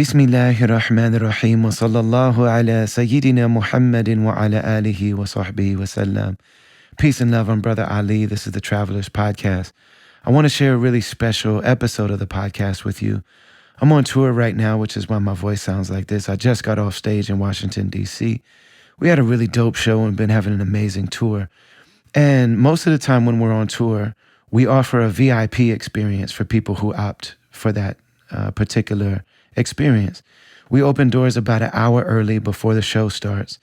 Bismillahirrahmanirrahim. Wa sallallahu ala Sayyidina Muhammadin wa ala alihi wa sahbihi wa sallam. Peace and love. I'm Brother Ali. This is the Travelers Podcast. I want to share a really special episode of the podcast with you. I'm on tour right now, which is why my voice sounds like this. I just got off stage in Washington, D.C. We had a really dope show and been having an amazing tour. And most of the time when we're on tour, we offer a VIP experience for people who opt for that particular experience. We open doors about an hour early before the show starts.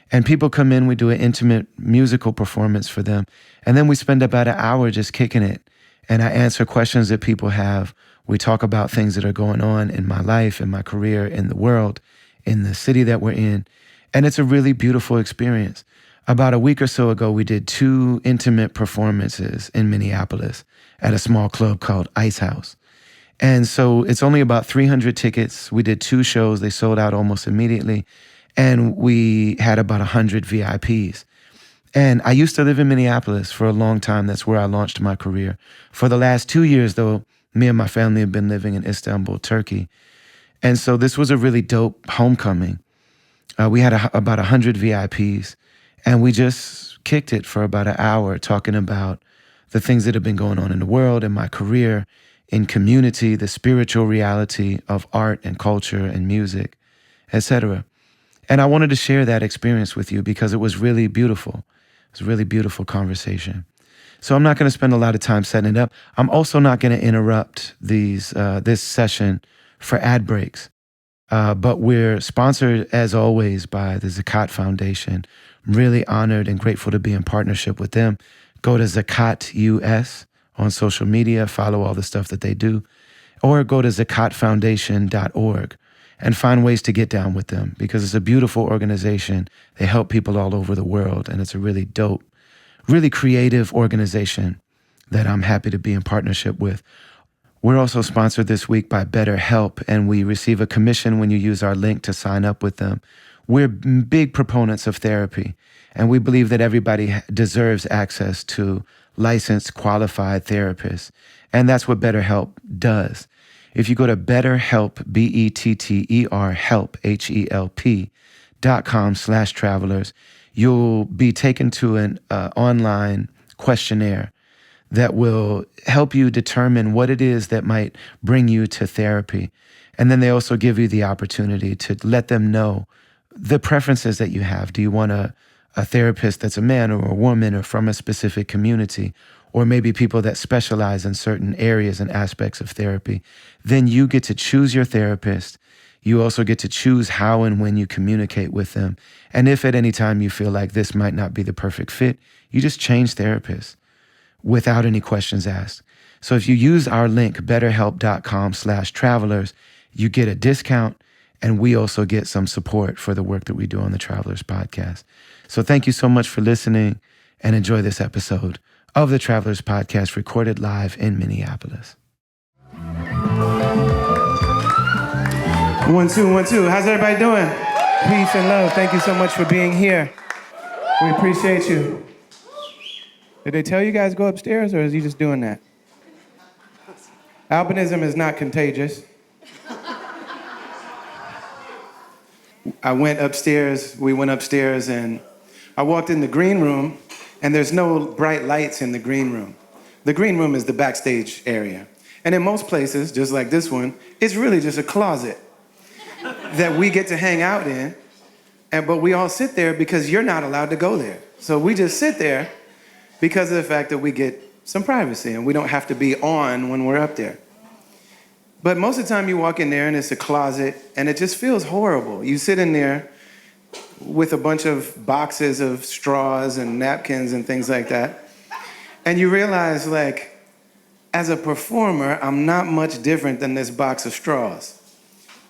And people come in, we do an intimate musical performance for them. And then we spend about an hour just kicking it. And I answer questions that people have. We talk about things that are going on in my life, in my career, in the world, in the city that we're in. And it's a really beautiful experience. About a week or so ago, we did 2 intimate performances in Minneapolis at a small club called Ice House. And so it's only about 300 tickets. We did 2 shows. They sold out almost immediately. And we had about 100 VIPs. And I used to live in Minneapolis for a long time. That's where I launched my career. For the last 2 years, though, me and my family have been living in Istanbul, Turkey. And so this was a really dope homecoming. We had about 100 VIPs. And we just kicked it for about an hour talking about the things that have been going on in the world, in my career, in community, the spiritual reality of art and culture and music, etc. And I wanted to share that experience with you because it was really beautiful. It was a really beautiful conversation. So I'm not going to spend a lot of time setting it up. I'm also not going to interrupt this session for ad breaks. But we're sponsored, as always, by the Zakat Foundation. I'm really honored and grateful to be in partnership with them. Go to Zakat US on social media, follow all the stuff that they do, or go to zakatfoundation.org and find ways to get down with them because it's a beautiful organization. They help people all over the world, and it's a really dope, really creative organization that I'm happy to be in partnership with. We're also sponsored this week by BetterHelp, and we receive a commission when you use our link to sign up with them. We're big proponents of therapy, and we believe that everybody deserves access to licensed, qualified therapists. And that's what BetterHelp does. If you go to BetterHelp, BETTER, help, HELP.com/travelers, you'll be taken to an online questionnaire that will help you determine what it is that might bring you to therapy. And then they also give you the opportunity to let them know the preferences that you have. Do you want a therapist that's a man or a woman or from a specific community, or maybe people that specialize in certain areas and aspects of therapy? Then you get to choose your therapist. You also get to choose how and when you communicate with them. And if at any time you feel like this might not be the perfect fit, you just change therapists without any questions asked. So if you use our link, betterhelp.com/travelers, you get a discount, and we also get some support for the work that we do on the Travelers Podcast. So thank you so much for listening, and enjoy this episode of the Travelers Podcast recorded live in Minneapolis. 1, 2, 1, 2. How's everybody doing? Peace and love. Thank you so much for being here. We appreciate you. Did they tell you guys to go upstairs, or is he just doing that? Albinism is not contagious. We went upstairs, and I walked in the green room, and there's no bright lights in the green room. The green room is the backstage area. And in most places, just like this one, it's really just a closet that we get to hang out in, but we all sit there because you're not allowed to go there. So we just sit there because of the fact that we get some privacy, and we don't have to be on when we're up there. But most of the time you walk in there and it's a closet and it just feels horrible. You sit in there with a bunch of boxes of straws and napkins and things like that. And you realize, like, as a performer, I'm not much different than this box of straws.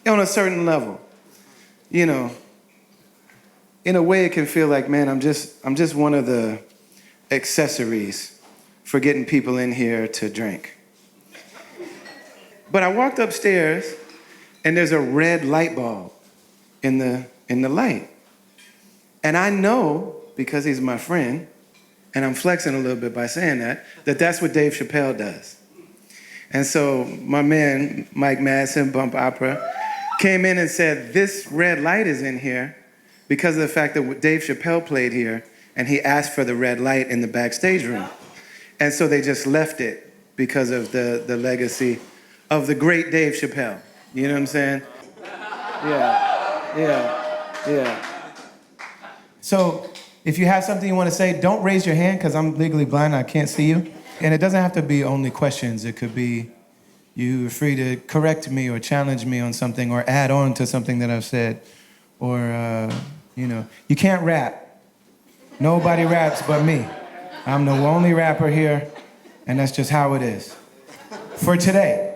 On a certain level. You know, in a way it can feel like, man, I'm just one of the accessories for getting people in here to drink. But I walked upstairs, and there's a red light bulb in the light. And I know, because he's my friend, and I'm flexing a little bit by saying that that's what Dave Chappelle does. And so my man, Mike Madsen, Bump Opera, came in and said, this red light is in here because of the fact that Dave Chappelle played here, and he asked for the red light in the backstage room. And so they just left it because of the legacy of the great Dave Chappelle. You know what I'm saying? Yeah. So if you have something you want to say, don't raise your hand because I'm legally blind, I can't see you. And it doesn't have to be only questions. It could be you're free to correct me or challenge me on something or add on to something that I've said. Or, you can't rap. Nobody raps but me. I'm the only rapper here, and that's just how it is. For today.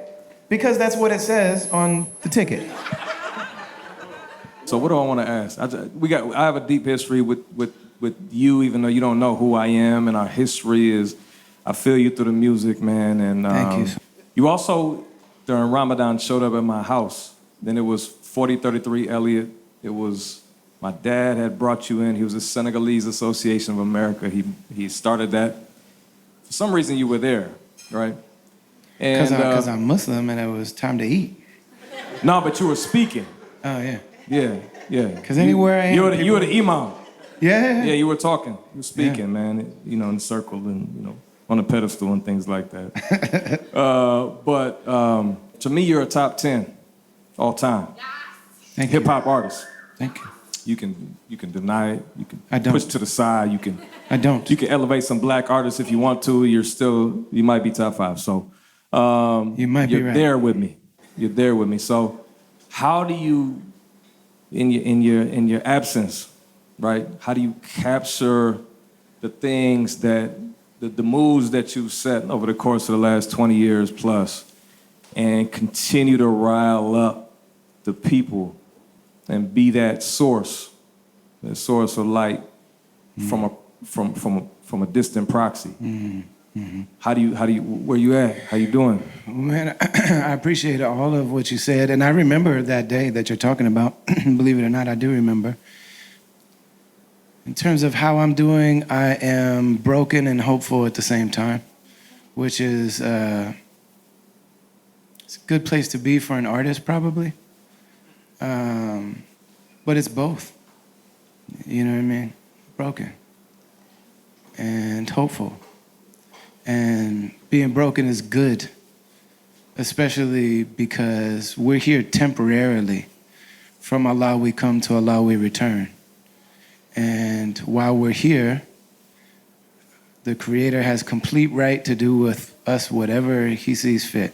Because that's what it says on the ticket. So what do I want to ask? I have a deep history with you, even though you don't know who I am, and our history is, I feel you through the music, man. And thank you. You also, during Ramadan, showed up at my house. Then it was 4033 Elliott. It was, my dad had brought you in. He was a Senegalese Association of America. He started that. For some reason, you were there, right? Because I'm Muslim and it was time to eat. No, but you were speaking. Oh, yeah. Yeah. Because anywhere I am, you were the imam. Yeah, you were talking. You were speaking, man. In the circle and, on a pedestal and things like that. But to me, you're a top 10 all time. Thank you. Hip-hop artist. Thank you. You can deny it. You can I don't. push to the side. I don't. You can elevate some black artists if you want to. You might be top 5. So you might be right. You're there with me. You're there with me. So how do you, in your absence, right? How do you capture the things that the moods that you've set over the course of the last 20 years plus, and continue to rile up the people and be that source of light from a distant proxy? Mm-hmm. How do you where you at? How you doing? Man, I appreciate all of what you said, and I remember that day that you're talking about. Believe it or not, I do remember. In terms of how I'm doing, I am broken and hopeful at the same time, which is it's a good place to be for an artist, probably. But it's both. You know what I mean? Broken and hopeful. And being broken is good, especially because we're here temporarily. From Allah we come, to Allah we return. And while we're here, the Creator has complete right to do with us whatever He sees fit.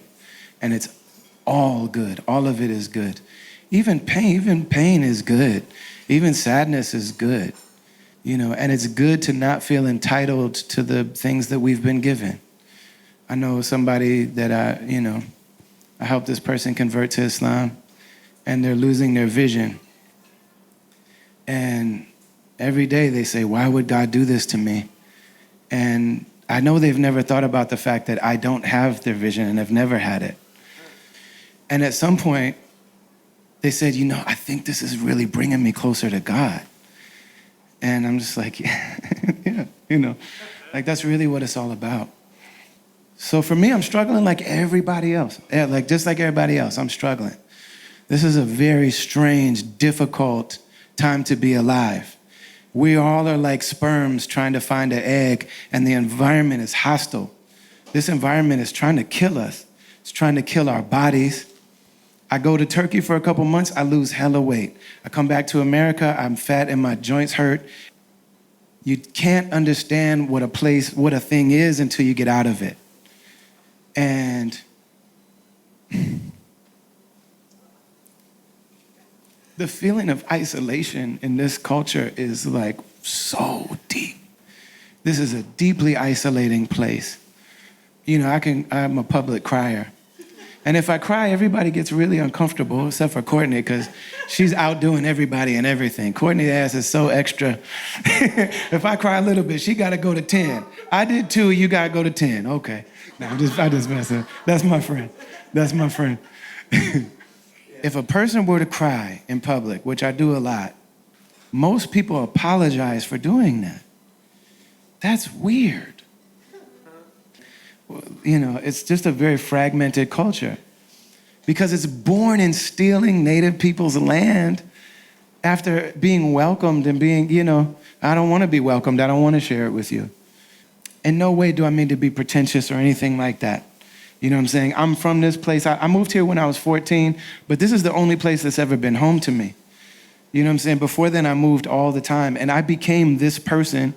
And it's all good. All of it is good. Even pain is good. Even sadness is good. And it's good to not feel entitled to the things that we've been given. I know somebody that I helped this person convert to Islam, and they're losing their vision. And every day they say, why would God do this to me? And I know they've never thought about the fact that I don't have their vision and have never had it. And at some point, they said, I think this is really bringing me closer to God. And I'm just like, yeah, like that's really what it's all about. So for me, I'm struggling like everybody else. Yeah, just like everybody else, I'm struggling. This is a very strange, difficult time to be alive. We all are like sperms trying to find an egg, and the environment is hostile. This environment is trying to kill us. It's trying to kill our bodies. I go to Turkey for a couple months, I lose hella weight. I come back to America, I'm fat and my joints hurt. You can't understand what a thing is until you get out of it. And the feeling of isolation in this culture is like so deep. This is a deeply isolating place. I'm a public crier. And if I cry, everybody gets really uncomfortable, except for Courtney, because she's outdoing everybody and everything. Courtney's ass is so extra. If I cry a little bit, she got to go to 10. I did 2, you got to go to 10. Okay. No, I just mess up. That's my friend. If a person were to cry in public, which I do a lot, most people apologize for doing that. That's weird. It's just a very fragmented culture. because it's born in stealing native people's land after being welcomed and being, I don't want to be welcomed. I don't want to share it with you. In no way do I mean to be pretentious or anything like that. You know what I'm saying? I'm from this place. I moved here when I was 14, but this is the only place that's ever been home to me. You know what I'm saying? Before then, I moved all the time, and I became this person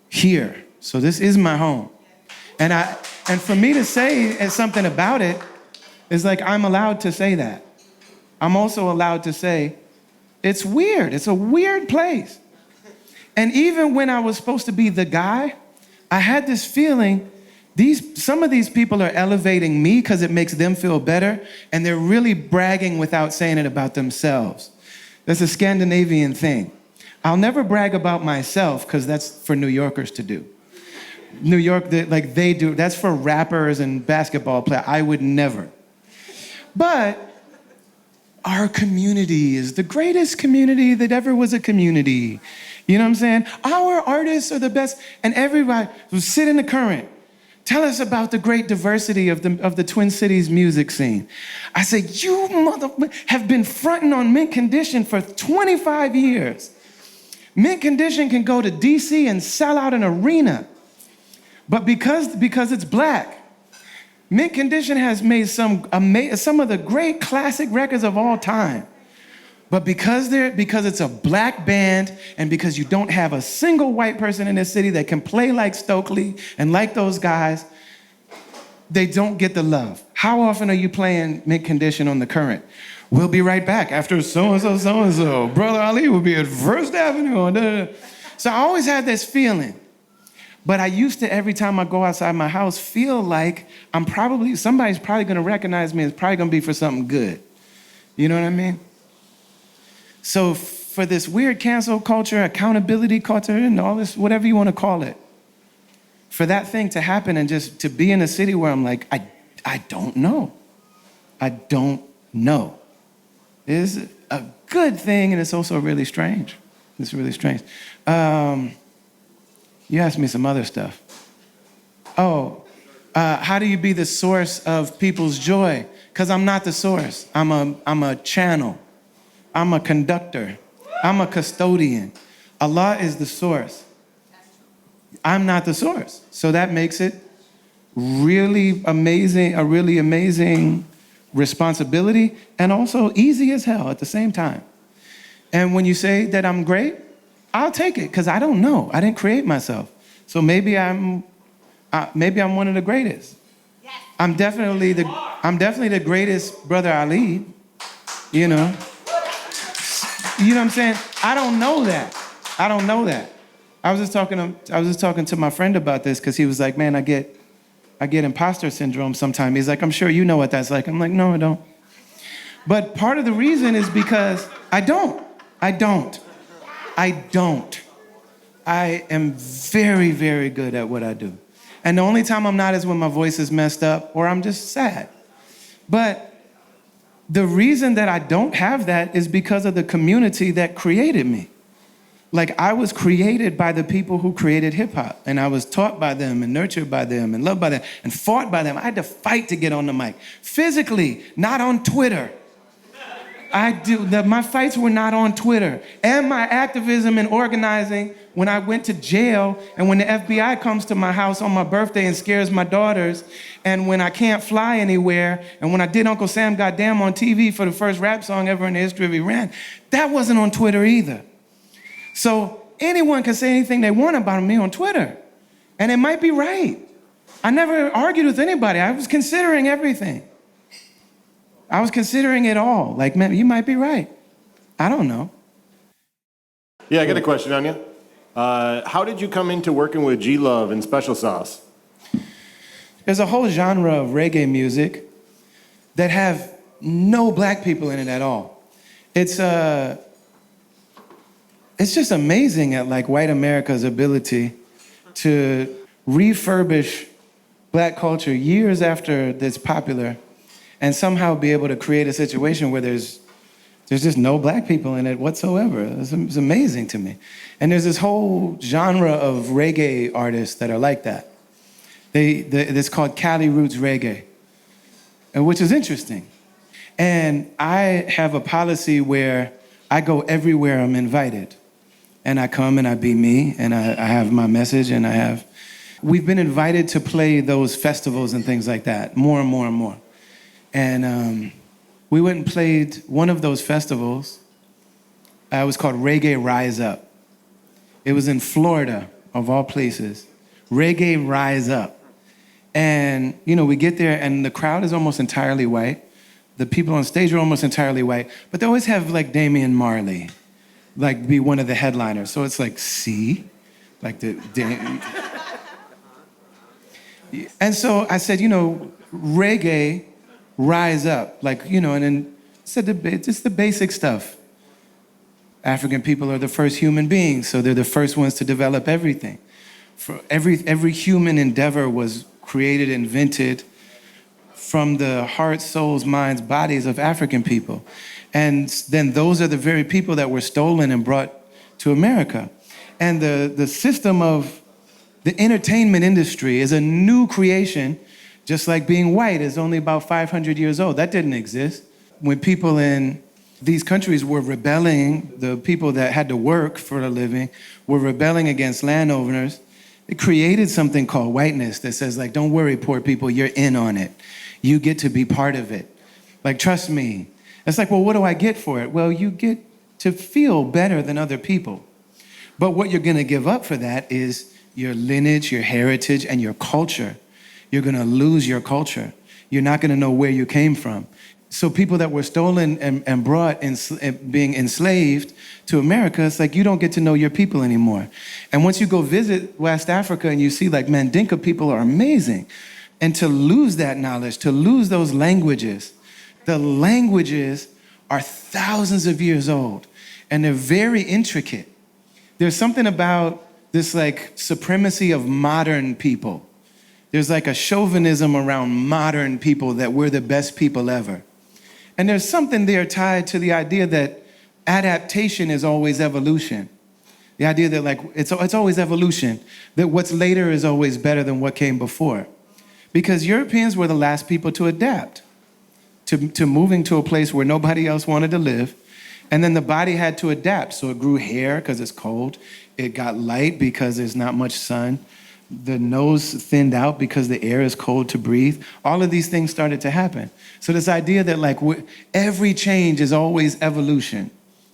here. So this is my home. And for me to say something about it is like, I'm allowed to say that. I'm also allowed to say, it's weird. It's a weird place. And even when I was supposed to be the guy, I had this feeling, some of these people are elevating me because it makes them feel better, and they're really bragging without saying it about themselves. That's a Scandinavian thing. I'll never brag about myself because that's for New Yorkers to do. New York, they do, that's for rappers and basketball players. I would never. But our community is the greatest community that ever was a community. You know what I'm saying? Our artists are the best, and everybody who sit in the current, tell us about the great diversity of the Twin Cities music scene. I said, you have been fronting on Mint Condition for 25 years. Mint Condition can go to DC and sell out an arena. But because it's black, Mint Condition has made some of the great classic records of all time. But because it's a black band, and because you don't have a single white person in this city that can play like Stokely and like those guys, they don't get the love. How often are you playing Mint Condition on the current? We'll be right back after so-and-so, so-and-so. Brother Ali will be at First Avenue. So I always had this feeling. But I used to, every time I go outside my house, feel like somebody's probably going to recognize me. It's probably going to be for something good. You know what I mean? So for this weird cancel culture, accountability culture, and all this, whatever you want to call it, for that thing to happen and just to be in a city where I'm like, I don't know. I don't know. Is a good thing, and it's also really strange. It's really strange. You asked me some other stuff. How do you be the source of people's joy? Because I'm not the source. I'm a channel. I'm a conductor. I'm a custodian. Allah is the source. I'm not the source. So that makes it really amazing, a really amazing responsibility, and also easy as hell at the same time. And when you say that I'm great, I'll take it, because I don't know. I didn't create myself. So maybe I'm one of the greatest. Yes. I'm definitely the greatest Brother Ali, you know. You know what I'm saying? I don't know that. I was just talking to my friend about this, because he was like, man, I get imposter syndrome sometimes. He's like, I'm sure you know what that's like. I'm like, no, I don't. But part of the reason is because I don't. I am very, very good at what I do. And the only time I'm not is when my voice is messed up or I'm just sad. But the reason that I don't have that is because of the community that created me. Like, I was created by the people who created hip hop, and I was taught by them and nurtured by them and loved by them and fought by them. I had to fight to get on the mic. Physically, not on Twitter. My fights were not on Twitter. And my activism and organizing when I went to jail, and when the FBI comes to my house on my birthday and scares my daughters, and when I can't fly anywhere, and when I did Uncle Sam Goddamn on TV for the first rap song ever in the history of Iran, that wasn't on Twitter either. So anyone can say anything they want about me on Twitter, and it might be right. I never argued with anybody. I was considering everything. I was considering it all. Like, man, you might be right. I don't know. Yeah, I got a question on you. How did you come into working with G-Love and Special Sauce? There's a whole genre of reggae music that have no black people in it at all. It's just amazing at like white America's ability to refurbish black culture years after it's popular, and somehow be able to create a situation where there's just no black people in it whatsoever. It's amazing to me. And there's this whole genre of reggae artists that are like that. It's called Cali Roots Reggae, and which is interesting. And I have a policy where I go everywhere I'm invited. And I come and I be me, and I have my message, and we've been invited to play those festivals and things like that, more and more and more. And we went and played one of those festivals. It was called Reggae Rise Up. It was in Florida, of all places. Reggae Rise Up. And, we get there, and the crowd is almost entirely white. The people on stage are almost entirely white. But they always have, like, Damian Marley, like, be one of the headliners. So it's like, see? Like, And so I said, reggae, rise up. Like, and then said it's the basic stuff. African people are the first human beings, so they're the first ones to develop everything. For every human endeavor was created, invented from the hearts, souls, minds, bodies of African people. And then those are the very people that were stolen and brought to America. And the system of the entertainment industry is a new creation, just like being white is only about 500 years old. That didn't exist. When people in these countries were rebelling, the people that had to work for a living were rebelling against landowners. It created something called whiteness that says, like, don't worry, poor people, you're in on it. You get to be part of it. Like, trust me. It's like, well, what do I get for it? Well, you get to feel better than other people. But what you're gonna give up for that is your lineage, your heritage, and your culture. You're gonna lose your culture. You're not gonna know where you came from. So people that were stolen and brought being enslaved to America, it's like you don't get to know your people anymore. And once you go visit West Africa and you see like Mandinka people are amazing, and to lose that knowledge, to lose those languages, the languages are thousands of years old and they're very intricate. There's something about this like supremacy of modern people. There's like a chauvinism around modern people that we're the best people ever. And there's something there tied to the idea that adaptation is always evolution. The idea that like it's always evolution, that what's later is always better than what came before. Because Europeans were the last people to adapt to moving to a place where nobody else wanted to live. And then the body had to adapt. So it grew hair because it's cold. It got light because there's not much sun. The nose thinned out because the air is cold to breathe. All of these things started to happen. So this idea that like every change is always evolution,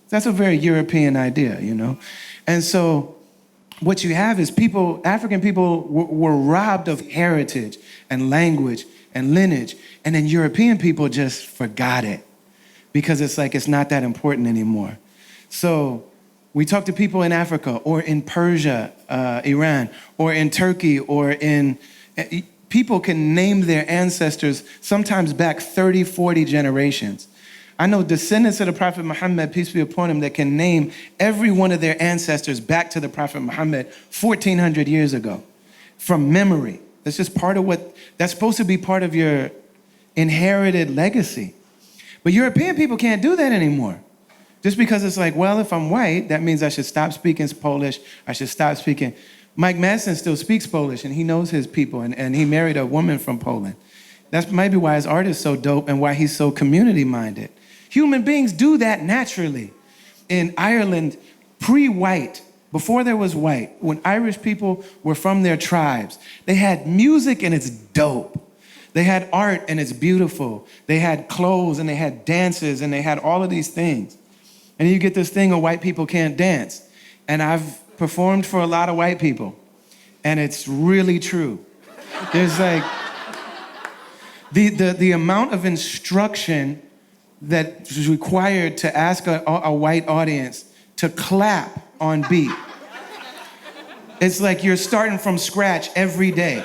that's a very European idea, And so what you have is people, African people were robbed of heritage and language and lineage. And then European people just forgot it because it's like it's not that important anymore. So we talk to people in Africa or in Persia, Iran, or in Turkey, or in... People can name their ancestors sometimes back 30, 40 generations. I know descendants of the Prophet Muhammad, peace be upon him, that can name every one of their ancestors back to the Prophet Muhammad 1,400 years ago from memory. That's just part of that's supposed to be part of your inherited legacy. But European people can't do that anymore. Just because it's like, well, if I'm white, that means I should stop speaking Polish. I should stop speaking. Mike Madsen still speaks Polish, and he knows his people, and he married a woman from Poland. That's maybe why his art is so dope and why he's so community-minded. Human beings do that naturally. In Ireland, pre-white, before there was white, when Irish people were from their tribes, they had music and it's dope. They had art and it's beautiful. They had clothes and they had dances and they had all of these things. And you get this thing of white people can't dance. And I've performed for a lot of white people. And it's really true. There's like, the amount of instruction that is required to ask a white audience to clap on beat. It's like you're starting from scratch every day.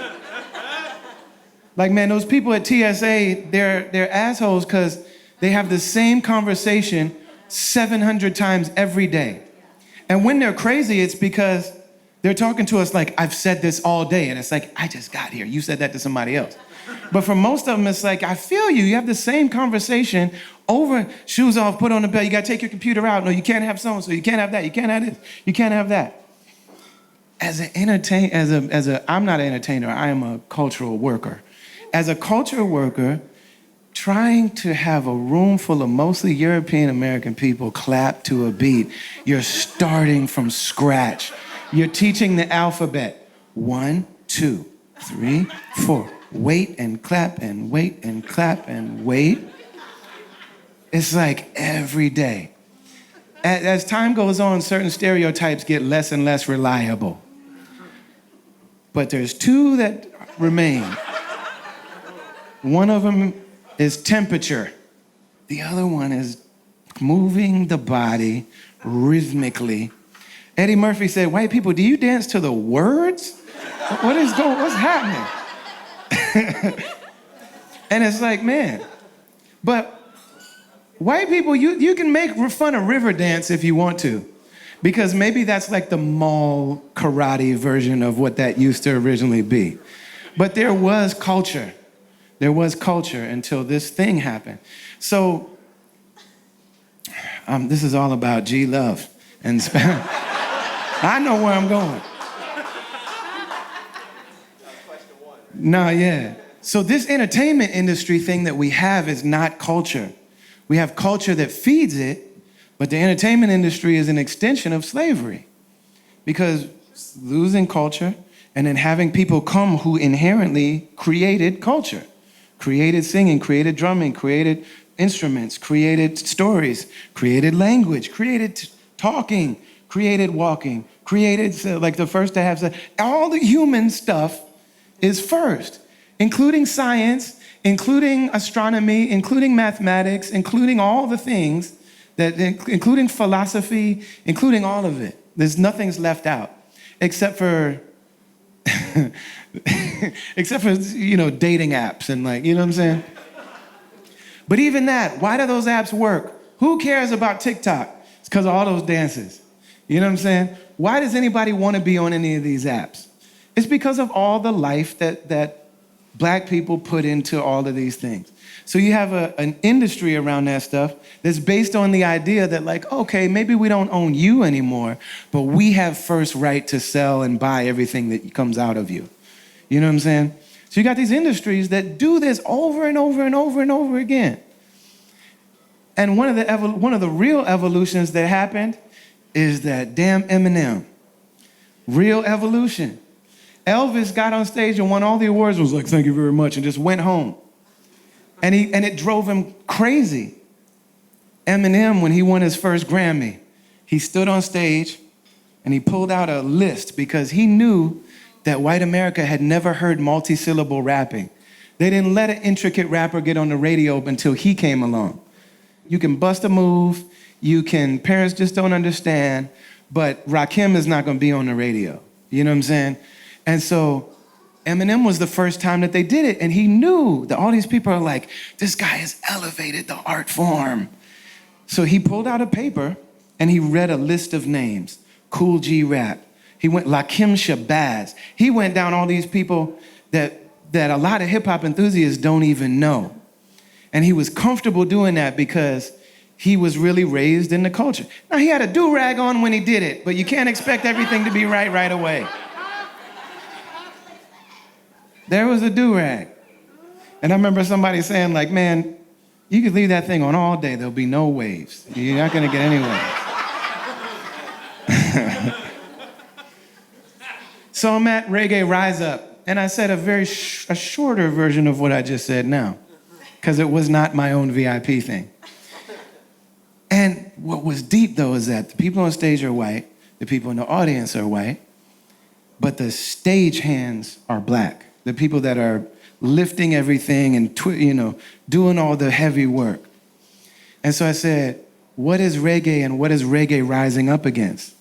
Like, man, those people at TSA, they're assholes because they have the same conversation 700 times every day. And when they're crazy, it's because they're talking to us like, I've said this all day. And it's like, I just got here. You said that to somebody else. But for most of them, it's like, I feel you. You have the same conversation over, shoes off, put on the belt. You got to take your computer out. No, you can't have so-and-so. You can't have that. You can't have this. You can't have that. I'm not an entertainer. I am a cultural worker. As a cultural worker, trying to have a room full of mostly European American people clap to a beat. You're starting from scratch. You're teaching the alphabet. 1, 2, 3, 4. Wait and clap and wait and clap and wait. It's like every day. As time goes on, certain stereotypes get less and less reliable. But there's two that remain. One of them is temperature. The other one is moving the body rhythmically. Eddie Murphy said, white people, do you dance to the words? What's happening? And it's like, man, but white people, you can make fun of river dance if you want to, because maybe that's like the mall karate version of what that used to originally be. But there was culture. There was culture until this thing happened. So this is all about G Love and Spanish. I know where I'm going. No, yeah. So this entertainment industry thing that we have is not culture. We have culture that feeds it, but the entertainment industry is an extension of slavery. Because losing culture and then having people come who inherently created culture, created singing, created drumming, created instruments, created stories, created language, created talking, created walking, created, like the first to have sex. All the human stuff is first, including science, including astronomy, including mathematics, including all the things, including philosophy, including all of it. Nothing's left out, except for, dating apps and what I'm saying? But even that, why do those apps work? Who cares about TikTok? It's because of all those dances. You know what I'm saying? Why does anybody want to be on any of these apps? It's because of all the life that Black people put into all of these things. So you have an industry around that stuff that's based on the idea that okay, maybe we don't own you anymore, but we have first right to sell and buy everything that comes out of you. You know what I'm saying? So you got these industries that do this over and over and over and over again. And one of the real evolutions that happened is that damn Eminem. Real evolution. Elvis got on stage and won all the awards, was like, thank you very much, and just went home. And it drove him crazy. Eminem, when he won his first Grammy, he stood on stage and he pulled out a list because he knew that white America had never heard multi-syllable rapping. They didn't let an intricate rapper get on the radio until he came along. You can bust a move, parents just don't understand, but Rakim is not gonna be on the radio. You know what I'm saying? And so Eminem was the first time that they did it, and he knew that all these people are like, this guy has elevated the art form. So he pulled out a paper and he read a list of names. Cool G Rap. He went Lakim Shabazz. He went down all these people that a lot of hip hop enthusiasts don't even know. And he was comfortable doing that because he was really raised in the culture. Now he had a do-rag on when he did it, but you can't expect everything to be right away. There was a do-rag. And I remember somebody saying man, you could leave that thing on all day, there'll be no waves. You're not gonna get any waves. So I'm at Reggae Rise Up, and I said a shorter version of what I just said now, because it was not my own VIP thing. And what was deep though is that the people on stage are white, the people in the audience are white, but the stage hands are Black. The people that are lifting everything and doing all the heavy work. And so I said, what is reggae and what is reggae rising up against?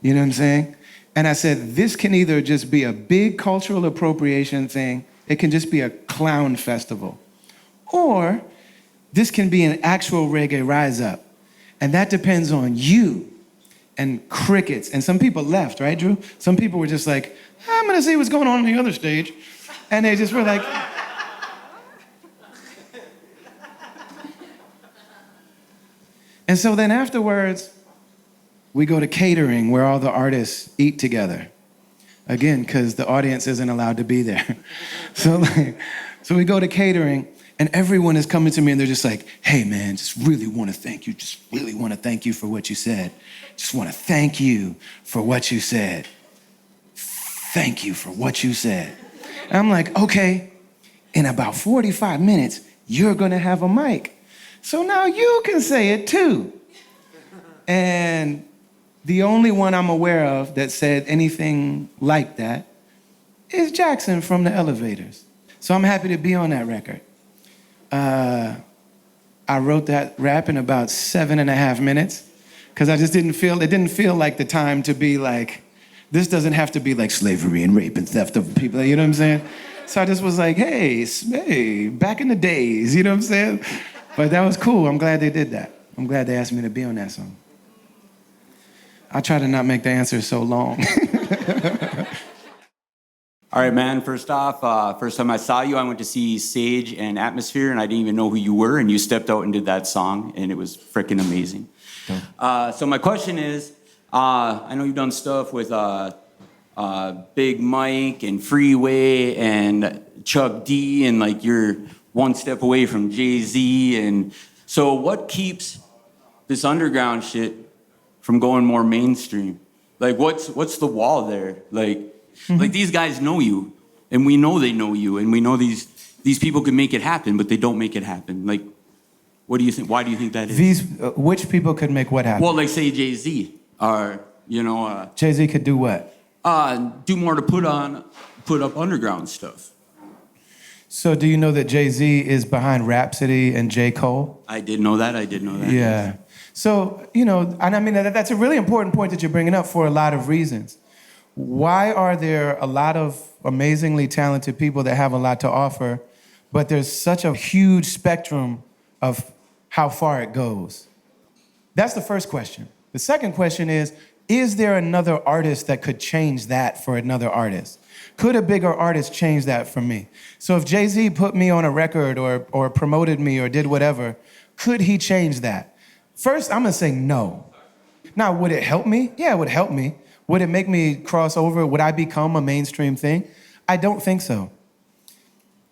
You know what I'm saying? And I said, this can either just be a big cultural appropriation thing, it can just be a clown festival, or this can be an actual reggae rise up. And that depends on you and crickets. And some people left, right, Drew? Some people were just like, I'm gonna see what's going on the other stage. And they just were like, and so then afterwards, we go to catering where all the artists eat together. Again, because the audience isn't allowed to be there. So we go to catering, And everyone is coming to me and they're just like, hey man, just really want to thank you. Just really want to thank you for what you said. Just want to thank you for what you said. Thank you for what you said. And I'm like, okay, in about 45 minutes, you're gonna have a mic. So now you can say it too. And the only one I'm aware of that said anything like that is Jackson from the Elevators. So I'm happy to be on that record. I wrote that rap in about 7.5 minutes because it didn't feel like the time to be like, this doesn't have to be like slavery and rape and theft of people, you know what I'm saying? So I just was like, hey, back in the days, you know what I'm saying? But that was cool. I'm glad they did that. I'm glad they asked me to be on that song. I try to not make the answer so long. All right, man. First off, first time I saw you, I went to see Sage and Atmosphere, and I didn't even know who you were, and you stepped out and did that song, and it was freaking amazing. So my question is, I know you've done stuff with Big Mike and Freeway and Chuck D, and like you're one step away from Jay-Z, and so what keeps this underground shit from going more mainstream? Like what's the wall there? Like these guys know you, and we know they know you, and we know these people can make it happen, but they don't make it happen. Like, what do you think? Why do you think that is? Which people could make what happen? Well, like say Jay-Z, or Jay-Z could do what? Do more to put up underground stuff. So do you know that Jay-Z is behind Rhapsody and J. Cole? I did know that. Yeah. So, and I mean, that's a really important point that you're bringing up for a lot of reasons. Why are there a lot of amazingly talented people that have a lot to offer, but there's such a huge spectrum of how far it goes? That's the first question. The second question is there another artist that could change that for another artist? Could a bigger artist change that for me? So if Jay-Z put me on a record or promoted me or did whatever, could he change that? First, I'm gonna say no. Now, would it help me? Yeah, it would help me. Would it make me cross over? Would I become a mainstream thing? I don't think so.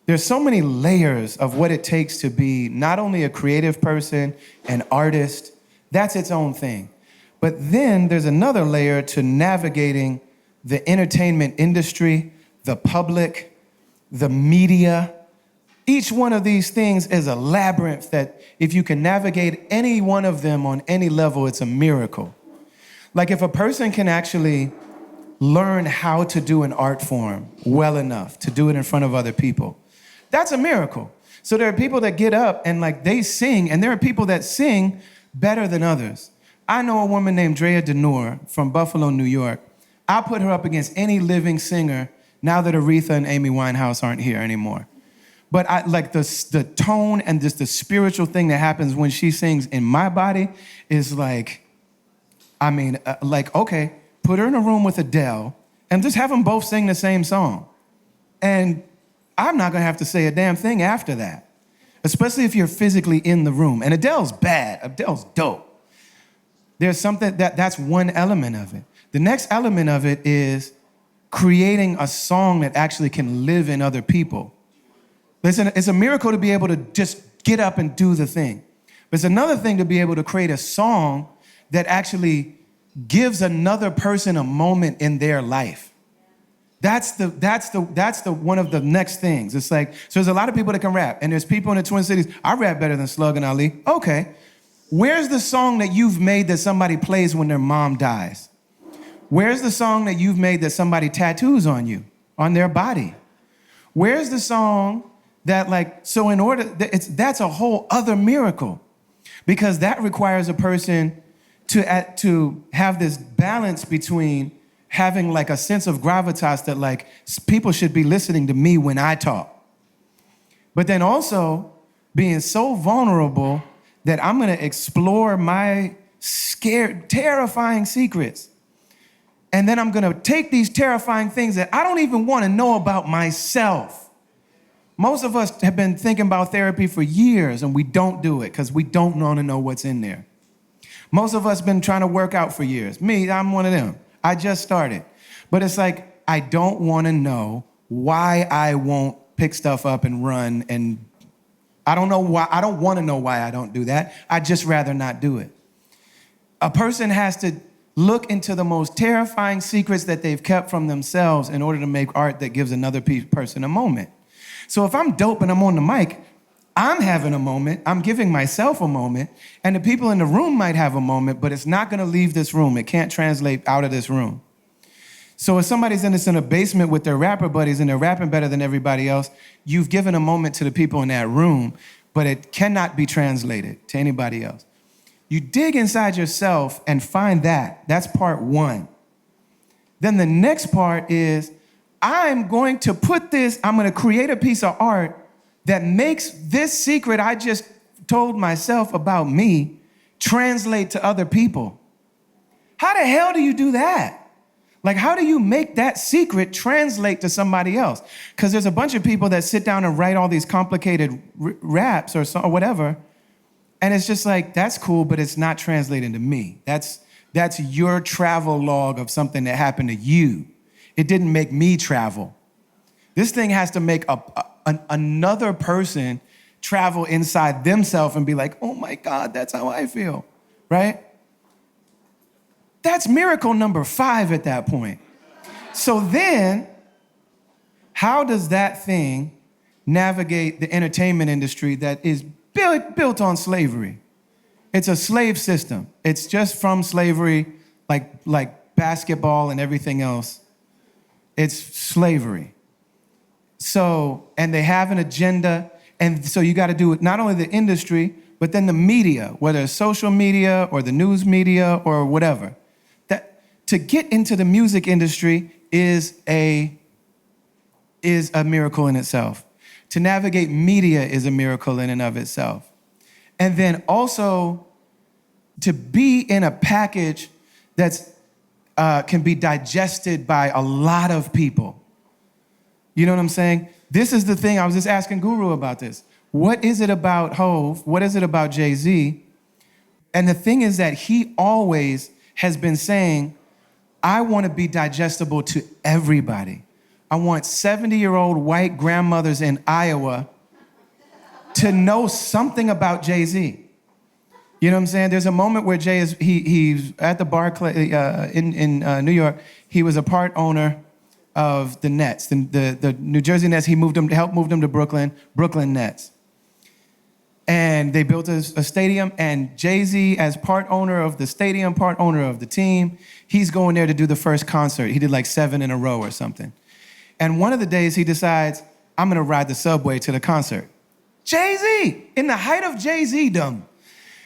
There's so many layers of what it takes to be not only a creative person, an artist, that's its own thing. But then there's another layer to navigating the entertainment industry, the public, the media. Each one of these things is a labyrinth that if you can navigate any one of them on any level, it's a miracle. Like if a person can actually learn how to do an art form well enough to do it in front of other people, that's a miracle. So there are people that get up and like they sing, and there are people that sing better than others. I know a woman named Drea Denor from Buffalo, New York. I'll put her up against any living singer now that Aretha and Amy Winehouse aren't here anymore. But I like the tone and just the spiritual thing that happens when she sings in my body is like, okay, put her in a room with Adele and just have them both sing the same song. And I'm not gonna have to say a damn thing after that, especially if you're physically in the room. And Adele's bad, Adele's dope. There's something that's one element of it. The next element of it is creating a song that actually can live in other people. Listen, it's a miracle to be able to just get up and do the thing. But it's another thing to be able to create a song that actually gives another person a moment in their life. That's the one of the next things. It's like, so there's a lot of people that can rap, and there's people in the Twin Cities. I rap better than Slug and Ali. Okay. Where's the song that you've made that somebody plays when their mom dies? Where's the song that you've made that somebody tattoos on you, on their body? Where's the song that that's a whole other miracle, because that requires a person to have this balance between having like a sense of gravitas that like people should be listening to me when I talk, but then also being so vulnerable that I'm gonna explore my terrifying secrets. And then I'm gonna take these terrifying things that I don't even wanna know about myself. Most of us have been thinking about therapy for years and we don't do it because we don't wanna know what's in there. Most of us have been trying to work out for years. Me, I'm one of them. I just started. But it's like, I don't wanna know why I won't pick stuff up and run, and I don't know why. I don't want to know why I don't do that. I'd just rather not do it. A person has to look into the most terrifying secrets that they've kept from themselves in order to make art that gives another person a moment. So if I'm dope and I'm on the mic, I'm having a moment, I'm giving myself a moment, and the people in the room might have a moment, but it's not gonna leave this room. It can't translate out of this room. So if somebody's in a basement with their rapper buddies and they're rapping better than everybody else, you've given a moment to the people in that room, but it cannot be translated to anybody else. You dig inside yourself and find that. That's part one. Then the next part is, I'm going to create a piece of art that makes this secret I just told myself about me translate to other people. How the hell do you do that? Like, how do you make that secret translate to somebody else? Because there's a bunch of people that sit down and write all these complicated raps or whatever, and it's just like, that's cool, but it's not translating to me. That's your travel log of something that happened to you. It didn't make me travel. This thing has to make another person travel inside themselves and be like, oh my God, that's how I feel, right? That's miracle number 5 at that point. So then, how does that thing navigate the entertainment industry that is built on slavery? It's a slave system. It's just from slavery, like basketball and everything else. It's slavery. So, and they have an agenda, and so you got to do it, not only the industry, but then the media, whether it's social media or the news media or whatever. That to get into the music industry is a miracle in itself. To navigate media is a miracle in and of itself. And then also to be in a package that's can be digested by a lot of people. You know what I'm saying? This is the thing, I was just asking Guru about this. What is it about Hov? What is it about Jay-Z? And the thing is that he always has been saying, I want to be digestible to everybody. I want 70-year-old white grandmothers in Iowa to know something about Jay-Z. You know what I'm saying? There's a moment where Jay he's at the Barclay in New York. He was a part owner of the Nets, the New Jersey Nets. He helped move them to Brooklyn Nets. And they built a stadium, and Jay-Z, as part owner of the stadium, part owner of the team, he's going there to do the first concert. He did like 7 in a row or something. And one of the days he decides, I'm gonna ride the subway to the concert. Jay-Z, in the height of Jay-Z-dom.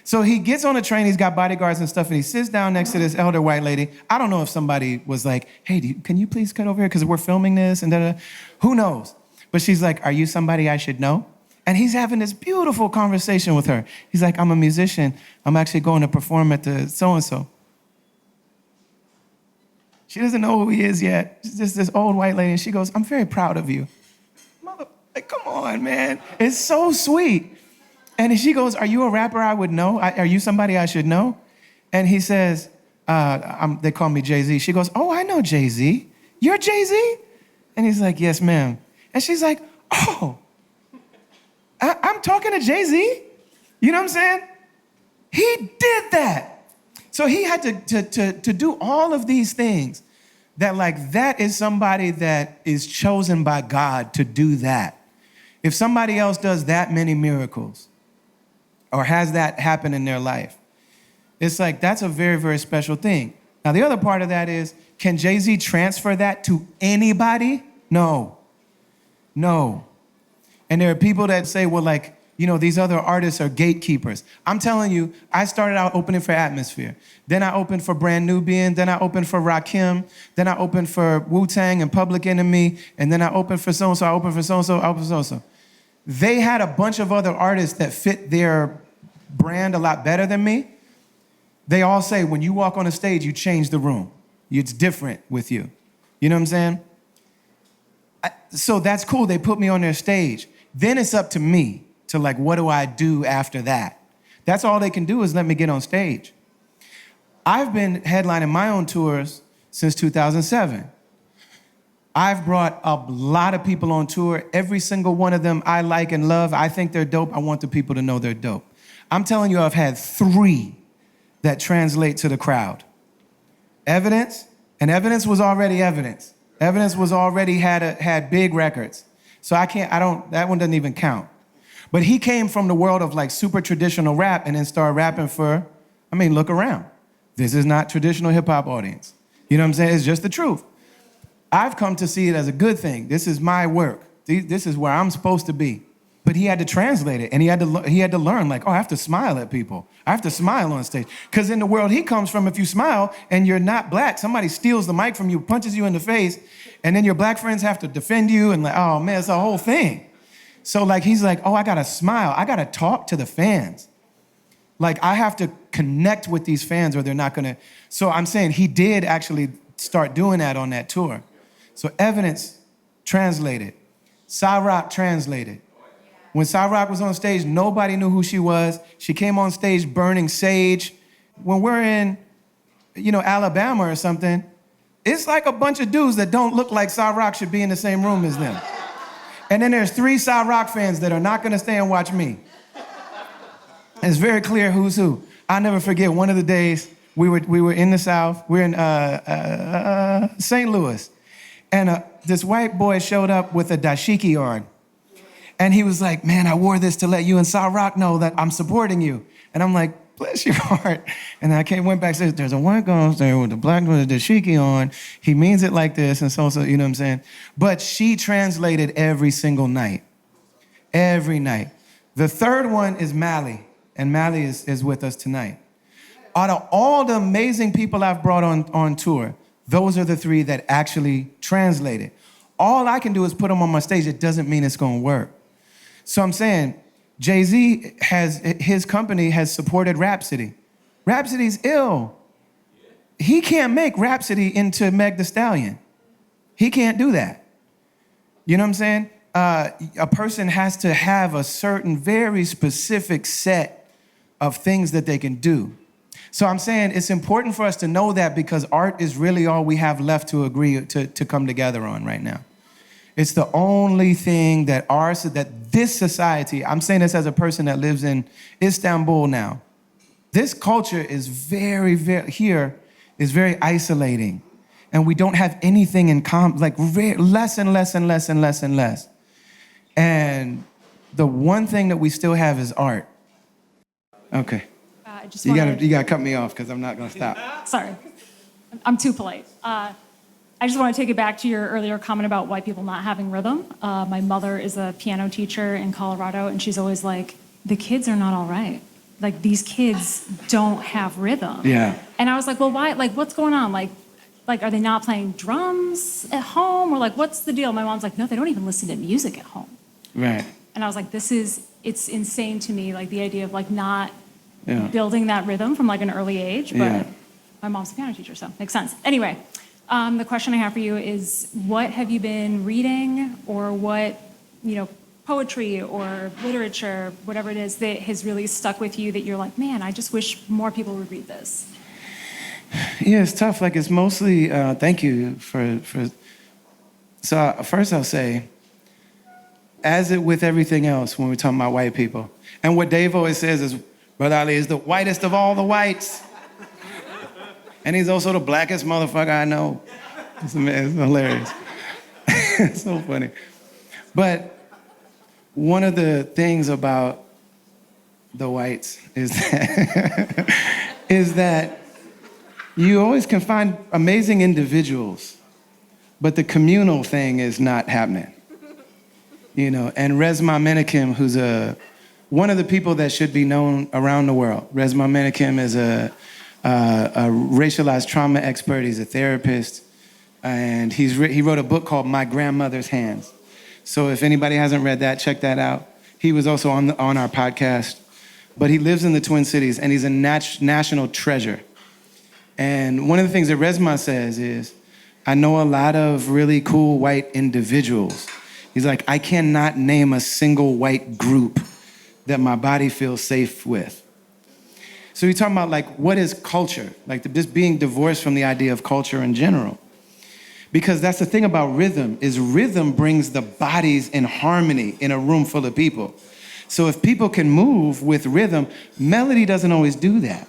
So he gets on a train, he's got bodyguards and stuff, and he sits down next to this elder white lady. I don't know if somebody was like, hey, can you please come over here because we're filming this, and da-da. Who knows? But she's like, are you somebody I should know? And he's having this beautiful conversation with her. He's like, I'm a musician. I'm actually going to perform at the so-and-so. She doesn't know who he is yet. She's just this old white lady, and she goes, I'm very proud of you. Like, come on, man. It's so sweet. And she goes, are you a rapper I would know? Are you somebody I should know? And he says, they call me Jay-Z. She goes, oh, I know Jay-Z. You're Jay-Z? And he's like, yes, ma'am. And she's like, oh, I'm talking to Jay-Z? You know what I'm saying? He did that. So he had to do all of these things that is somebody that is chosen by God to do that. If somebody else does that many miracles or has that happen in their life, it's like, that's a very, very special thing. Now, the other part of that is, can Jay-Z transfer that to anybody? No. And there are people that say, well, like, you know, these other artists are gatekeepers. I'm telling you, I started out opening for Atmosphere. Then I opened for Brand Nubian. Then I opened for Rakim. Then I opened for Wu-Tang and Public Enemy. And then I opened for so-and-so, I opened for so-and-so, I opened for so-and-so. They had a bunch of other artists that fit their brand a lot better than me. They all say, when you walk on a stage, you change the room. It's different with you. You know what I'm saying? So that's cool. They put me on their stage. Then it's up to me to, like, what do I do after that? That's all they can do is let me get on stage. I've been headlining my own tours since 2007. I've brought a lot of people on tour. Every single one of them I like and love. I think they're dope. I want the people to know they're dope. I'm telling you, I've had 3 that translate to the crowd. Evidence, and Evidence was already Evidence. Evidence was already had big records. So that one doesn't even count. But he came from the world of like super traditional rap and then started rapping look around. This is not traditional hip hop audience. You know what I'm saying? It's just the truth. I've come to see it as a good thing. This is my work. This is where I'm supposed to be. But he had to translate it, and he had to learn, like, I have to smile at people. I have to smile on stage. Because in the world he comes from, if you smile and you're not black, somebody steals the mic from you, punches you in the face, and then your black friends have to defend you, and like, oh man, it's a whole thing. So like, he's like, I gotta smile. I gotta talk to the fans. Like, I have to connect with these fans or they're not gonna. So I'm saying he did actually start doing that on that tour. So Evidence translated. Cyrock translated. When Cyrock was on stage, nobody knew who she was. She came on stage burning sage. When we're in, Alabama or something, it's like a bunch of dudes that don't look like Cyrock should be in the same room as them. And then there's 3 Cyrock fans that are not gonna stay and watch me. And it's very clear who's who. I'll never forget one of the days we were in the South. We're in St. Louis. And this white boy showed up with a dashiki on. And he was like, man, I wore this to let you and Cyrock know that I'm supporting you. And I'm like, bless your heart. And I went back and said, there's a white guy up there with the black with the dashiki on. He means it like this, and so, you know what I'm saying? But she translated every single night. Every night. The third one is Mally. And Mally is with us tonight. Out of all the amazing people I've brought on tour, those are the 3 that actually translated. All I can do is put them on my stage. It doesn't mean it's gonna work. So I'm saying, Jay-Z his company has supported Rhapsody. Rhapsody's ill. He can't make Rhapsody into Meg Thee Stallion. He can't do that. You know what I'm saying? A person has to have a certain very specific set of things that they can do. So I'm saying it's important for us to know that, because art is really all we have left to agree to come together on right now. It's the only thing that this society, I'm saying this as a person that lives in Istanbul now, this culture is very, very isolating. And we don't have anything in common, like less and less and less and less and less. And the one thing that we still have is art. Okay. You gotta cut me off because I'm not gonna stop. Sorry, I'm too polite. I just want to take it back to your earlier comment about white people not having rhythm. My mother is a piano teacher in Colorado, and she's always like, the kids are not all right. Like, these kids don't have rhythm. Yeah. And I was like, well, why? Like, what's going on? Like, are they not playing drums at home? Or like, what's the deal? My mom's like, no, they don't even listen to music at home. Right. And I was like, it's insane to me, like the idea of like not building that rhythm from like an early age. But my mom's a piano teacher, so makes sense. Anyway. The question I have for you is, what have you been reading, or what, poetry or literature, whatever it is, that has really stuck with you that you're like, man, I just wish more people would read this? Yeah, it's tough. Like, it's mostly, thank you for. So first I'll say, as it with everything else when we're talking about white people, and what Dave always says is, Brother Ali is the whitest of all the whites. And he's also the blackest motherfucker I know. It's hilarious. It's so funny. But one of the things about the whites is that you always can find amazing individuals, but the communal thing is not happening. And Resmaa Menakem, who's one of the people that should be known around the world. Resmaa Menakem is a racialized trauma expert. He's a therapist, and he wrote a book called My Grandmother's Hands. So if anybody hasn't read that, check that out. He was also on our podcast, but he lives in the Twin Cities, and he's a national treasure. And one of the things that Resmaa says is, I know a lot of really cool white individuals. He's like, I cannot name a single white group that my body feels safe with. So you're talking about, like, what is culture? Like, just being divorced from the idea of culture in general. Because that's the thing about rhythm, is rhythm brings the bodies in harmony in a room full of people. So if people can move with rhythm, melody doesn't always do that.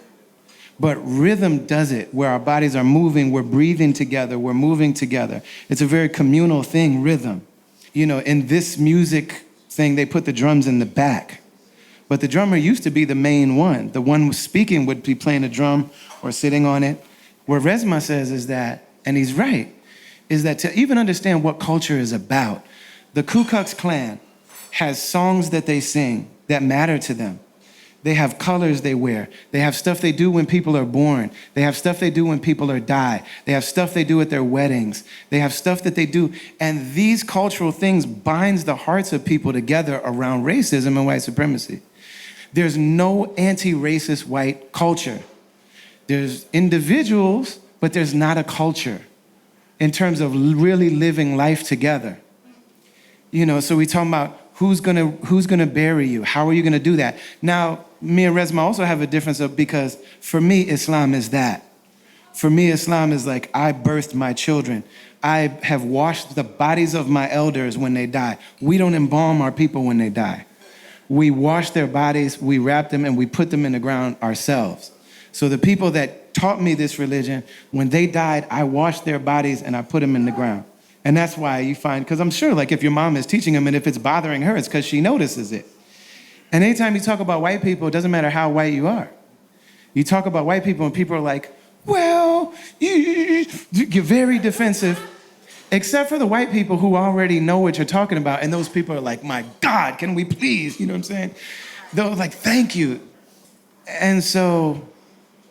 But rhythm does it, where our bodies are moving, we're breathing together, we're moving together. It's a very communal thing, rhythm. You know, in this music thing, they put the drums in the back. But the drummer used to be the main one. The one who's speaking would be playing a drum or sitting on it. What Resma says is that, and he's right, is that to even understand what culture is about, the Ku Klux Klan has songs that they sing that matter to them. They have colors they wear. They have stuff they do when people are born. They have stuff they do when people are die. They have stuff they do at their weddings. They have stuff that they do. And these cultural things binds the hearts of people together around racism and white supremacy. There's no anti-racist white culture. There's individuals, but there's not a culture in terms of really living life together. You know, so we talking about who's gonna bury you? How are you gonna do that? Now, me and Resma also have a difference because for me, Islam is that. For me, Islam is like, I birthed my children. I have washed the bodies of my elders when they die. We don't embalm our people when they die. We wash their bodies, we wrap them, and we put them in the ground ourselves. So the people that taught me this religion, when they died, I washed their bodies and I put them in the ground. And that's why you find, because I'm sure like if your mom is teaching them and if it's bothering her, it's because she notices it. And anytime you talk about white people, it doesn't matter how white you are. You talk about white people and people are like, well, you're very defensive. Except for the white people who already know what you're talking about. And those people are like, my God, can we please? You know what I'm saying? They're like, thank you. And so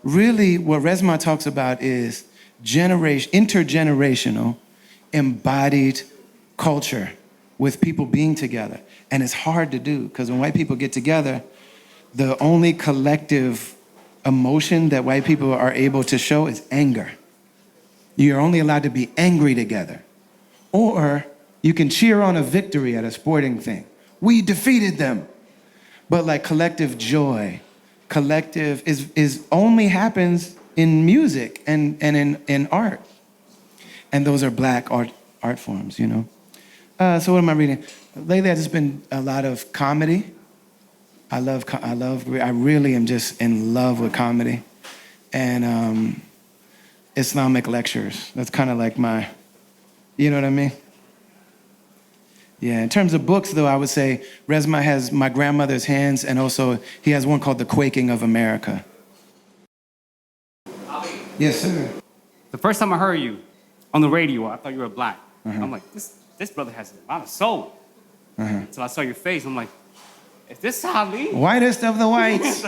really what Resma talks about is intergenerational, embodied culture with people being together. And it's hard to do because when white people get together, the only collective emotion that white people are able to show is anger. You're only allowed to be angry together. Or you can cheer on a victory at a sporting thing. We defeated them. But like collective joy, collective is only happens in music and in art. And those are black art forms, you know. So what am I reading? Lately, I've just been a lot of comedy. I really am just in love with comedy. And Islamic lectures. That's kind of like my, you know what I mean? Yeah, in terms of books, though, I would say Resma has My Grandmother's Hands, and also he has one called The Quaking of America. Yes, sir. The first time I heard you on the radio, I thought you were black. I'm like, this brother has a lot of soul. So I saw your face, I'm like, is this Ali? Whitest of the whites.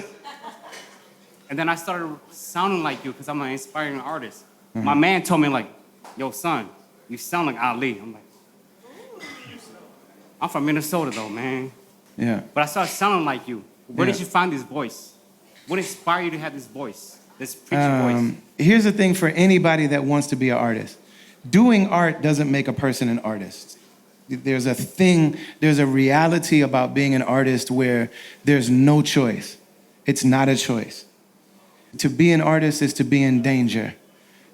And then I started sounding like you because I'm an inspiring artist. My man told me like, yo son, you sound like Ali. I'm like, I'm from Minnesota though, man. Yeah. But I started sounding like you. Where did you find this voice? What inspired you to have this voice, this preacher voice? Here's the thing for anybody that wants to be an artist. Doing art doesn't make a person an artist. There's a reality about being an artist where there's no choice. It's not a choice. To be an artist is to be in danger.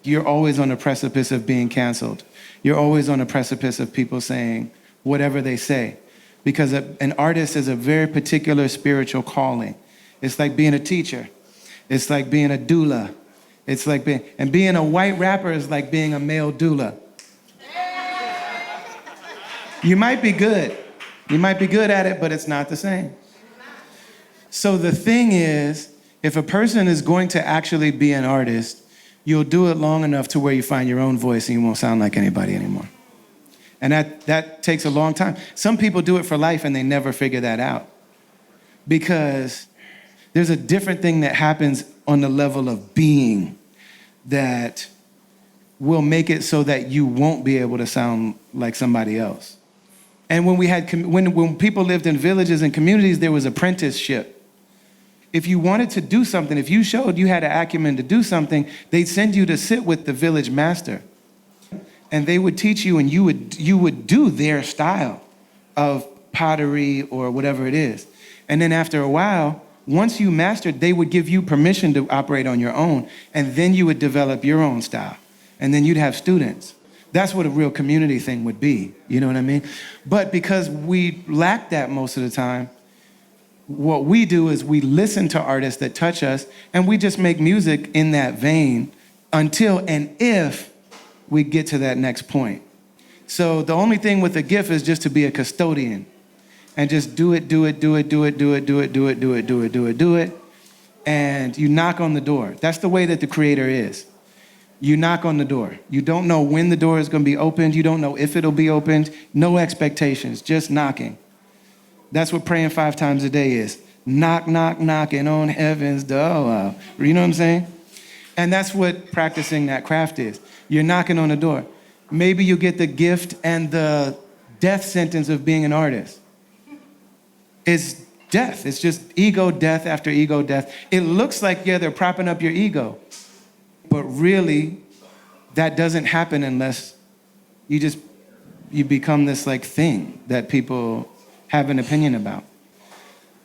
You're always on the precipice of being canceled. You're always on the precipice of people saying whatever they say. Because an artist is a very particular spiritual calling. It's like being a teacher. It's like being a doula. It's like being a white rapper is like being a male doula. You might be good. You might be good at it, but it's not the same. So the thing is, if a person is going to actually be an artist, you'll do it long enough to where you find your own voice and you won't sound like anybody anymore. And that takes a long time. Some people do it for life and they never figure that out. Because there's a different thing that happens on the level of being that will make it so that you won't be able to sound like somebody else. And when people lived in villages and communities, there was apprenticeship. If you wanted to do something, if you showed you had an acumen to do something, they'd send you to sit with the village master. And they would teach you, and you would do their style of pottery or whatever it is. And then after a while, once you mastered, they would give you permission to operate on your own, and then you would develop your own style. And then you'd have students. That's what a real community thing would be. You know what I mean? But because we lack that most of the time, what we do is we listen to artists that touch us, and we just make music in that vein until and if we get to that next point. So the only thing with a gift is just to be a custodian and just do it. And you knock on the door. That's the way that the creator is. You knock on the door. You don't know when the door is going to be opened. You don't know if it'll be opened. No expectations, just knocking. That's what praying 5 times a day is. Knock, knock, knocking on heaven's door. You know what I'm saying? And that's what practicing that craft is. You're knocking on the door. Maybe you get the gift and the death sentence of being an artist. It's death. It's just ego death after ego death. It looks like, yeah, they're propping up your ego. But really, that doesn't happen unless you become this like thing that people have an opinion about.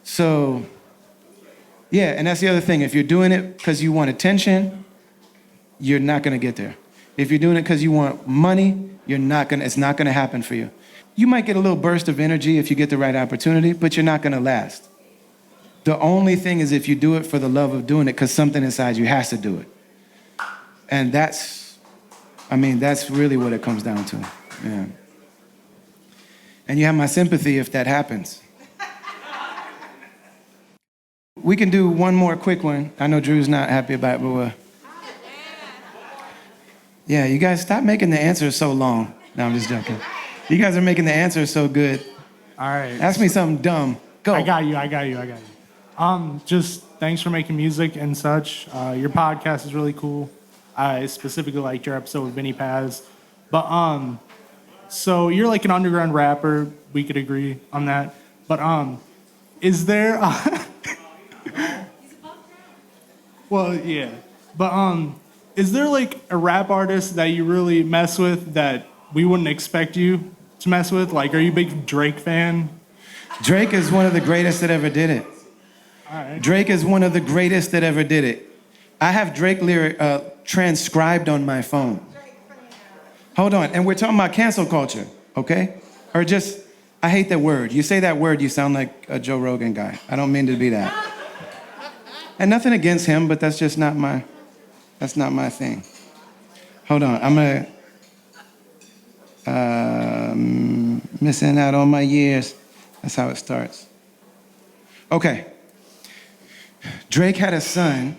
So, yeah, and that's the other thing. If you're doing it because you want attention, you're not gonna get there. If you're doing it because you want money, it's not gonna happen for you. You might get a little burst of energy if you get the right opportunity, but you're not gonna last. The only thing is if you do it for the love of doing it because something inside you has to do it. And that's really what it comes down to, yeah. And you have my sympathy if that happens. We can do one more quick one. I know Drew's not happy about it, but yeah, you guys stop making the answers so long. No, I'm just joking. You guys are making the answers so good. All right. Ask me something dumb. Go. I got you. Just thanks for making music and such. Your podcast is really cool. I specifically liked your episode with Vinny Paz. But so you're like an underground rapper. We could agree on that. But is there? Well, yeah. But is there like a rap artist that you really mess with that we wouldn't expect you to mess with? Like, are you a big Drake fan? Drake is one of the greatest that ever did it. All right. Drake is one of the greatest that ever did it. I have Drake lyric transcribed on my phone. Hold on, and we're talking about cancel culture, okay? Or just, I hate that word. You say that word, you sound like a Joe Rogan guy. I don't mean to be that. And nothing against him, but that's just not my thing. Hold on, I'm gonna, missing out on my years. That's how it starts. Okay. Drake had a son,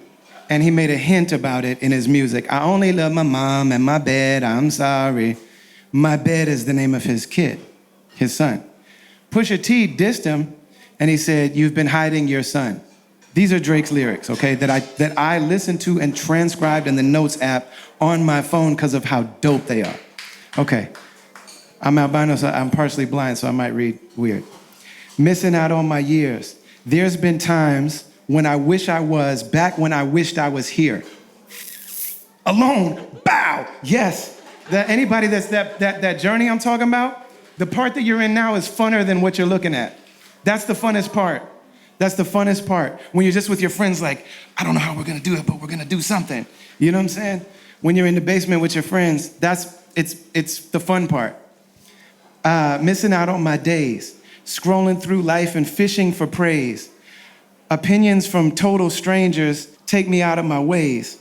and he made a hint about it in his music. I only love my mom and my bed, I'm sorry. My bed is the name of his kid, his son. Pusha T dissed him, and he said, you've been hiding your son. These are Drake's lyrics, okay, that I listened to and transcribed in the Notes app on my phone because of how dope they are. Okay, I'm albino, so I'm partially blind, so I might read weird. Missing out on my years. There's been times when I wish I was back when I wished I was here. Alone, bow, yes. Anybody that's that journey I'm talking about, the part that you're in now is funner than what you're looking at. That's the funnest part. That's the funnest part. When you're just with your friends like, I don't know how we're gonna do it, but we're gonna do something. You know what I'm saying? When you're in the basement with your friends, it's the fun part. Missing out on my days, scrolling through life and fishing for praise. Opinions from total strangers take me out of my ways.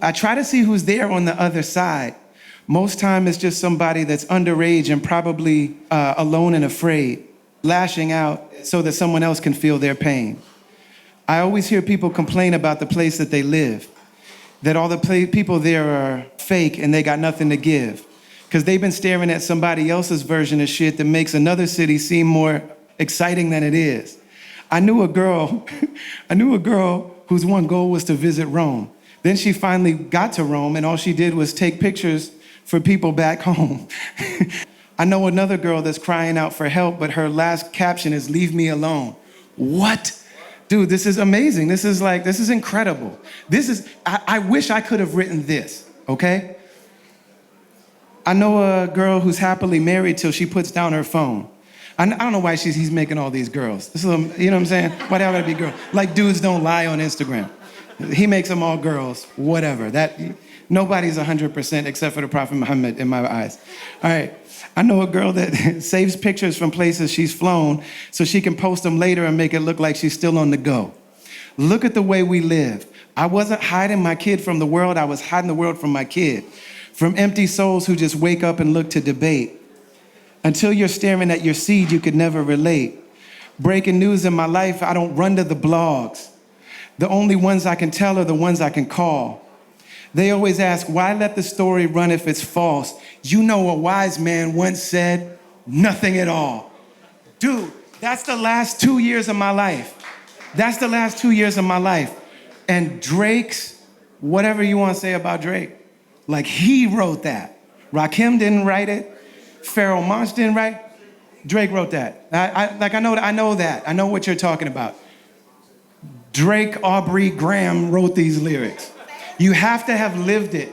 I try to see who's there on the other side. Most time it's just somebody that's underage and probably alone and afraid, lashing out so that someone else can feel their pain. I always hear people complain about the place that they live, that all the people there are fake and they got nothing to give, because they've been staring at somebody else's version of shit that makes another city seem more exciting than it is. I knew a girl whose one goal was to visit Rome. Then she finally got to Rome, and all she did was take pictures for people back home. I know another girl that's crying out for help, but her last caption is, leave me alone. What? Dude, this is amazing. This is incredible. I wish I could have written this, okay? I know a girl who's happily married till she puts down her phone. I don't know why he's making all these girls. You know what I'm saying? Why they all gotta be girls? Like dudes don't lie on Instagram. He makes them all girls, whatever. Nobody's 100% except for the Prophet Muhammad in my eyes. All right. I know a girl that saves pictures from places she's flown so she can post them later and make it look like she's still on the go. Look at the way we live. I wasn't hiding my kid from the world. I was hiding the world from my kid. From empty souls who just wake up and look to debate. Until you're staring at your seed, you could never relate. Breaking news in my life, I don't run to the blogs. The only ones I can tell are the ones I can call. They always ask, why let the story run if it's false? You know, a wise man once said, nothing at all. Dude, that's the last 2 years of my life. That's the last 2 years of my life. And Drake's, whatever you want to say about Drake, like he wrote that. Rakim didn't write it. Pharoah Monch didn't write it. Drake wrote that. I know that. I know what you're talking about. Drake Aubrey Graham wrote these lyrics. You have to have lived it.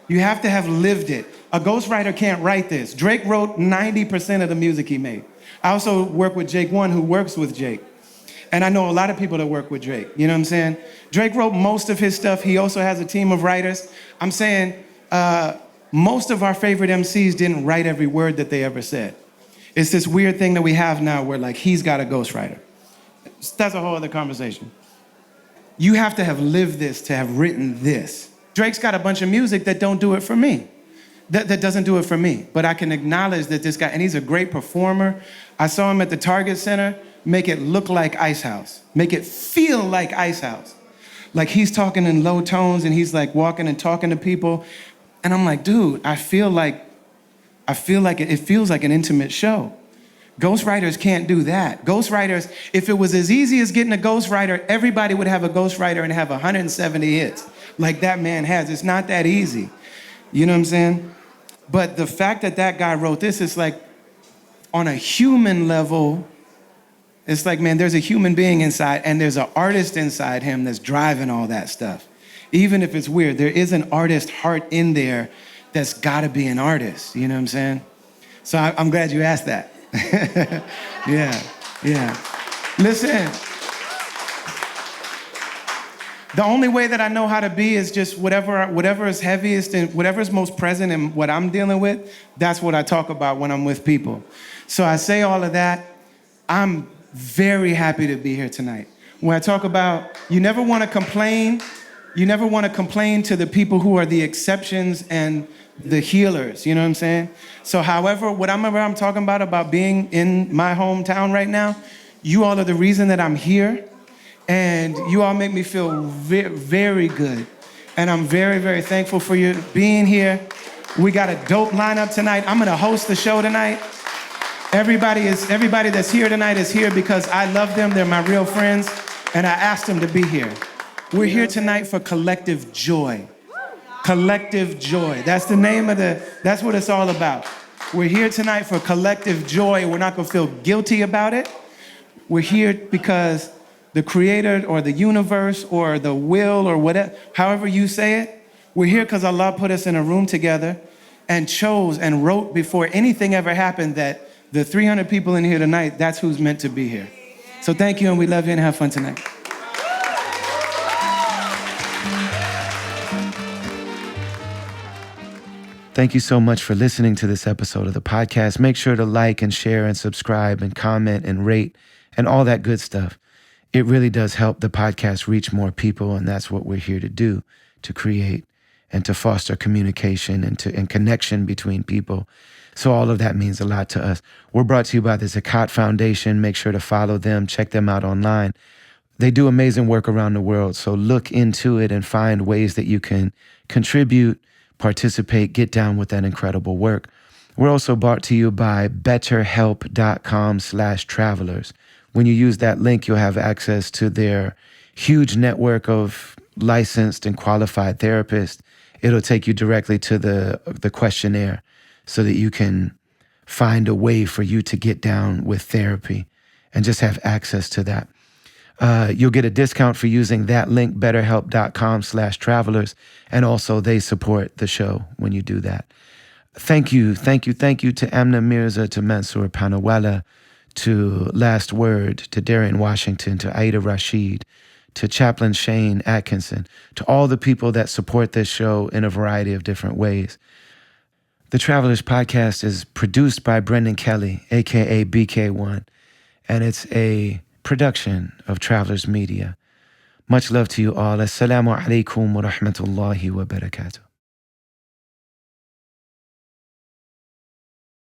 You have to have lived it. A ghostwriter can't write this. Drake wrote 90% of the music he made. I also work with Jake One, who works with Jake. And I know a lot of people that work with Drake. You know what I'm saying? Drake wrote most of his stuff. He also has a team of writers. I'm saying most of our favorite MCs didn't write every word that they ever said. It's this weird thing that we have now where like he's got a ghostwriter. That's a whole other conversation. You have to have lived this to have written this. Drake's got a bunch of music that don't do it for me. That doesn't do it for me. But I can acknowledge that this guy, and he's a great performer. I saw him at the Target Center make it look like Ice House. Make it feel like Ice House. Like he's talking in low tones and he's like walking and talking to people. And I'm like, dude, it feels like an intimate show. Ghostwriters can't do that. Ghostwriters, if it was as easy as getting a ghostwriter, everybody would have a ghostwriter and have 170 hits like that man has. It's not that easy. You know what I'm saying? But the fact that that guy wrote this, it's like on a human level, it's like, man, there's a human being inside and there's an artist inside him that's driving all that stuff. Even if it's weird, there is an artist heart in there that's gotta be an artist. You know what I'm saying? So I'm glad you asked that. Yeah. Listen, the only way that I know how to be is just whatever is heaviest and whatever is most present in what I'm dealing with, that's what I talk about when I'm with people. So I say all of that. I'm very happy to be here tonight. When I talk about, you never want to complain to the people who are the exceptions and the healers, you know what I'm saying? So however, whatever I'm talking about being in my hometown right now, you all are the reason that I'm here. And you all make me feel very good. And I'm very, very thankful for you being here. We got a dope lineup tonight. I'm gonna host the show tonight. Everybody that's here tonight is here because I love them. They're my real friends. And I asked them to be here. We're here tonight for collective joy. Collective joy. That's the name of that's what it's all about. We're here tonight for collective joy. We're not gonna feel guilty about it. We're here because the creator or the universe or the will or whatever, however you say it, we're here because Allah put us in a room together and chose and wrote before anything ever happened that the 300 people in here tonight, that's who's meant to be here. So thank you and we love you and have fun tonight. Thank you so much for listening to this episode of the podcast. Make sure to like and share and subscribe and comment and rate and all that good stuff. It really does help the podcast reach more people, and that's what we're here to do, to create and to foster communication and connection between people. So all of that means a lot to us. We're brought to you by the Zakat Foundation. Make sure to follow them, check them out online. They do amazing work around the world, so look into it and find ways that you can contribute, participate, get down with that incredible work. We're also brought to you by betterhelp.com/travelers. When you use that link, you'll have access to their huge network of licensed and qualified therapists. It'll take you directly to the questionnaire so that you can find a way for you to get down with therapy and just have access to that. You'll get a discount for using that link, betterhelp.com/travelers. And also they support the show when you do that. Thank you to Amna Mirza, to Mansour Panawala, to Last Word, to Darian Washington, to Aida Rashid, to Chaplain Shane Atkinson, to all the people that support this show in a variety of different ways. The Travelers Podcast is produced by Brendan Kelly, aka BK1, and it's a production of Travelers Media. Much love to you all. Assalamu alaikum wa rahmatullahi wa barakatuh.